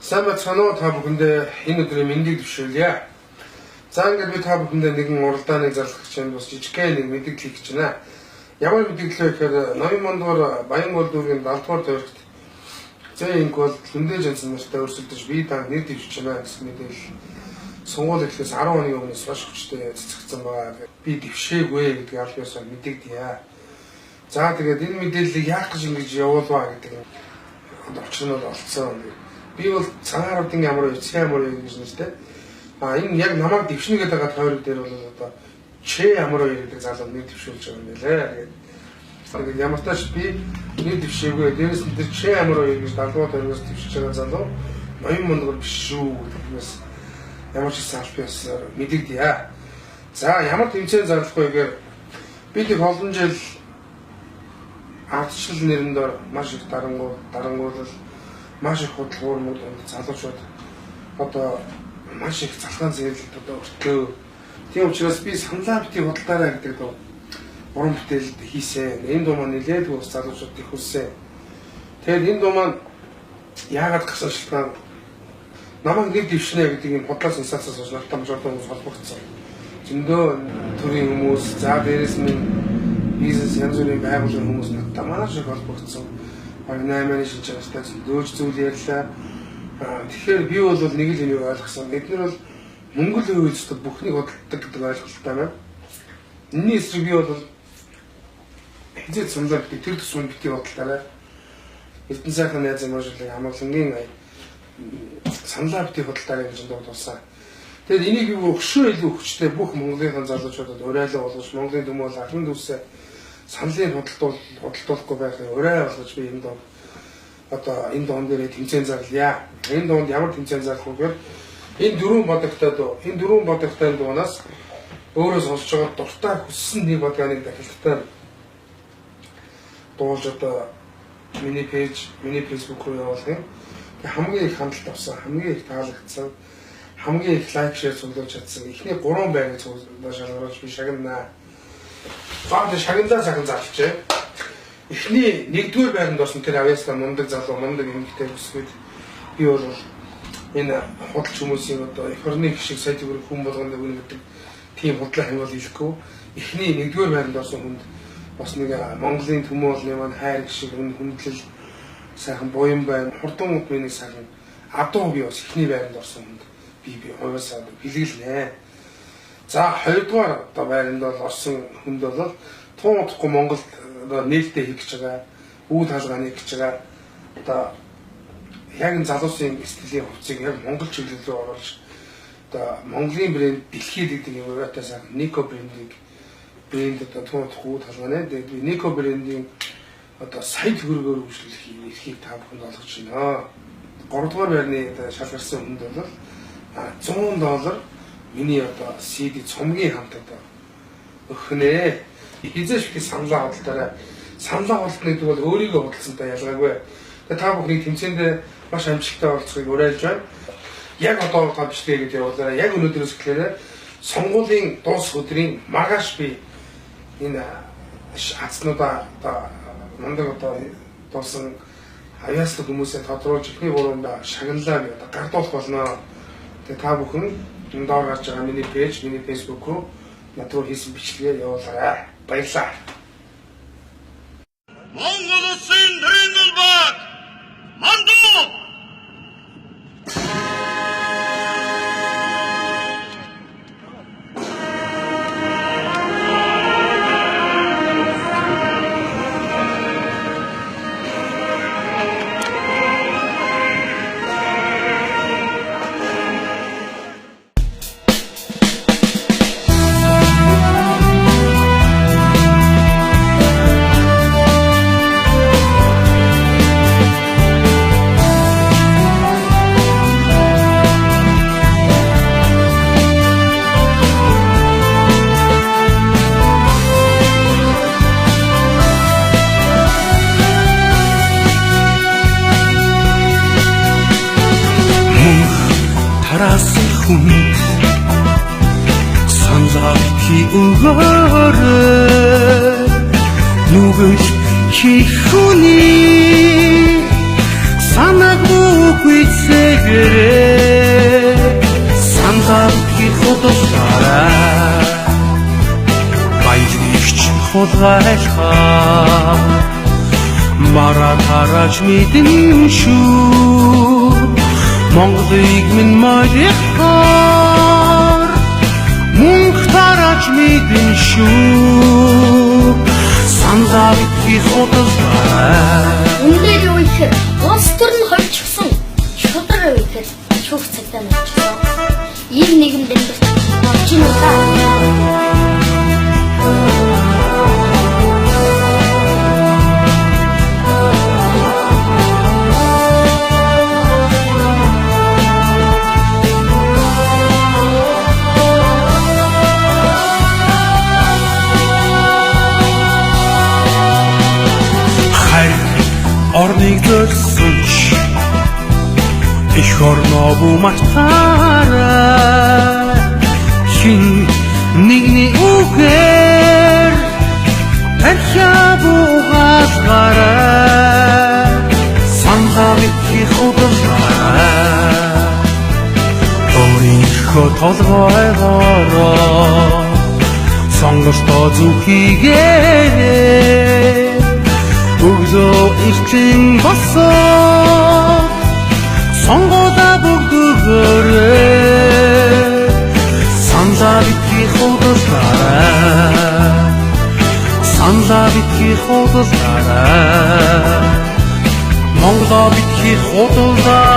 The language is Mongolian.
Сайн байцгаана уу та бүхэндээ энэ өдрийн мэндийг дэвшүүлье. За ингээд би та бүхэндээ нэгэн уралдааны зарлах гэж байна. Бас жижигхэн нэг мэдээлэл хийх гэж байна. Ямар мэдээлэл вэ гэхээр ноён мондгоор Баянгол дүүргийн 7 дугаар дөрөвт зээнг бол Хүндээ Жансан нартай өрсөлдөж бие даан нэр дэвшиж байна гэсэн мэдээлэл сонгуул эхлээс 10 оны өмнөөс хойш хүчтэй цэцэгдсэн байгаа. Би дэвшээгүй гэдгийг аль биесээр мэдэгдэе. За тэгээд энэ мэдээллийг яах гэж ингэж явуулваа гэдэг учир нь бол олцсон. Би бол цагаан ардын ямар эцэг ямар гэж нэстэй. Энэ яг намайг дэвшнэ гэдэг байгаа тойрог дээр бол одоо чи ямар гэдэг залуу нэг дэвшүүлж байгаа юм байлээ. Тэгээд ямар тааш би нэг дэвшээгүй. Дээрээс нь тэр чи ямар гэж далдуу тойрогоос дэвшиж байгаа залуу ноён мондгор биш шүү гэдгээс ямар ч сайн албаас мэдэгдэе. За ямар тэмцээн зарлах вэ гэхээр би тэг олон жил ардчлал нэрэн дээр маш их дарангуул маш их хөдөлгөөрнүүд залуучууд одоо маш их залгаан зэрлэлд одоо өртөө. Тийм учраас би саналаа бити худалдаараа гэдэг уран бүтээлд хийсэн. Энэ дуу маань нэлээд ус залуучууд их хүссэн. Тэгээд энэ дуу маань яагаад гасан шалтгаан намайг нэг дэвшнэ гэдэг юм бодлоо сенсацаас болж надад маш олон хүмүүс холбогдсон. Зөндөө төрийн хүмүүс, за дээрээс нь бизнес янз бүрийн байгууллагын хүмүүс надад маш их холбогдсон. 8-ны шинж чанартай зөөж зүйл ярьлаа. Тэгэхээр би бол нэг л энийг ойлгосон. Бид нар бол Монголын үйлс бүхнийг худалдаг гэдэг ойлголттой байна. Энэний эсрэг би бол хизээ цамлаа бити тэр төсвөнд бити бодлоо. Эрдэнэ сайхан найз мөржлөг хамгаалангийн саналаа бити бодлоо гэж дуудсан. Тэгэхээр энийг би өгшөө илүү хүчтэй бүх Монголын залуучуудад урайлаа болгож Монголын төмөл ахын дүүсээ саналын худалдуулахгүй байхын урай болгож би энэ донд одоо энэ доон дээр тэмцээн зарлая. Энэ доонд ямар тэмцээн зарлах вэ гэхээр энэ дөрвөн бодогтой дуунаас өөрөө сонсож байгаа дуртай хүссэн нэг бодгааныг дахилттай дуулж одоо миний фэйсбүүк руу явуулсан. Хамгийн их хандлт авсан, хамгийн их таалагдсан, хамгийн их лайк шеэр цуглуулж чадсан. Эхний 3 байрыг шалгаруулж би шагнана. Баахан шагналаа цаган зарлжээ. Эхний 1-р байранд орсон тэр авьяастай мундаг залуу мундаг эмэгтэй өсгөөд би бол энэ худалч хүмүүсийн одоо эх орны гişиг сайд бүрийн хүн болгонд өгнөдөг тийм худлаа хэмээл хэлэхгүй. Эхний 1-р байранд орсон хүнд бас нэг Монголын төмөөлний маань хайр гişиг хүндлэл сайхан буян байна. Хурдан мод миний сайхан адуу би бас эхний байранд орсон хүнд би хувьсаа бэлгэлнэ. За 2-р одоо байранд бол орсон хүнд бол тун утгагүй Монголд нээлттэй хийх гэж байгаа, үйл хаалгааны хийж байгаа одоо яг энэ залуусын сэтгэлийн хувцсыг яг Монгол чиглэл рүү оруулж одоо Монголын брэнд дэлхийд гэдэг юм уураатай сайхан Нико брэнд одоо тун утгагүй үйл хаалгааны тэгээд би Нико брэндийн одоо сая төгрөгөөр хөгжүүлэх эрхийг та бүхэнд олгож байна. 3-р байрны шалгарсан хүнд бол $100 миний одоо CD цомгийн хамт одоо өгнө. Хизээш их саналаа худалдаараа. Саналаа худалдана гэдэг бол өөрийгөө худалдсантай ялгаагүй. Тэгээ та бүхний тэмцээнд маш амжилттай оролцохыг уриалж байна. Яг одоо та бичлэгээ гэж явуулаарай. Яг өнөөдрөөс эхлээрээ сонгуулийн дуус өдрийн маргааш би энэ хацнуудаа одоо мундаг одоо дуусан авьяаслаг хүмүүсээ тодруулж эхний 3-нд шагналаа би одоо гардуулах болно. Тэгээ та бүхэн доор гарч байгаа миний пэйж, миний фэйсбүүк руу над руу хийсэн бичлэгээ явуулаарай. Баярлалаа. Монгол улсын дэнгэл баг мандуу тараасан хүн саналаа бити өгөөрэй нүгэл чи хүний санаагүй зэгэ хулгайлахаар маратараж мэдэн шүү Монголыг минь моёхоор мөнгө тараж мэдэн шүү Санаа битгий худалдаа Үнээр юу ихээр улс төр нь хойчсон шудар юу ихээр шүүх цагтаа мэдчихсэн. Ийм нийгэмд амьдарч болж юм да. Орныг зөрсөнч их орноо буматаараа хин нэгний үгээр архиабугасгараа санхавитхи худалдаа өөрийнхөө толгойгоороо сонгостоо зүхийгээ Бүгдөө ирчин босоо сонгода бүгдөөрөө санаа битгий худалдаа Монголоо битгий худалдаа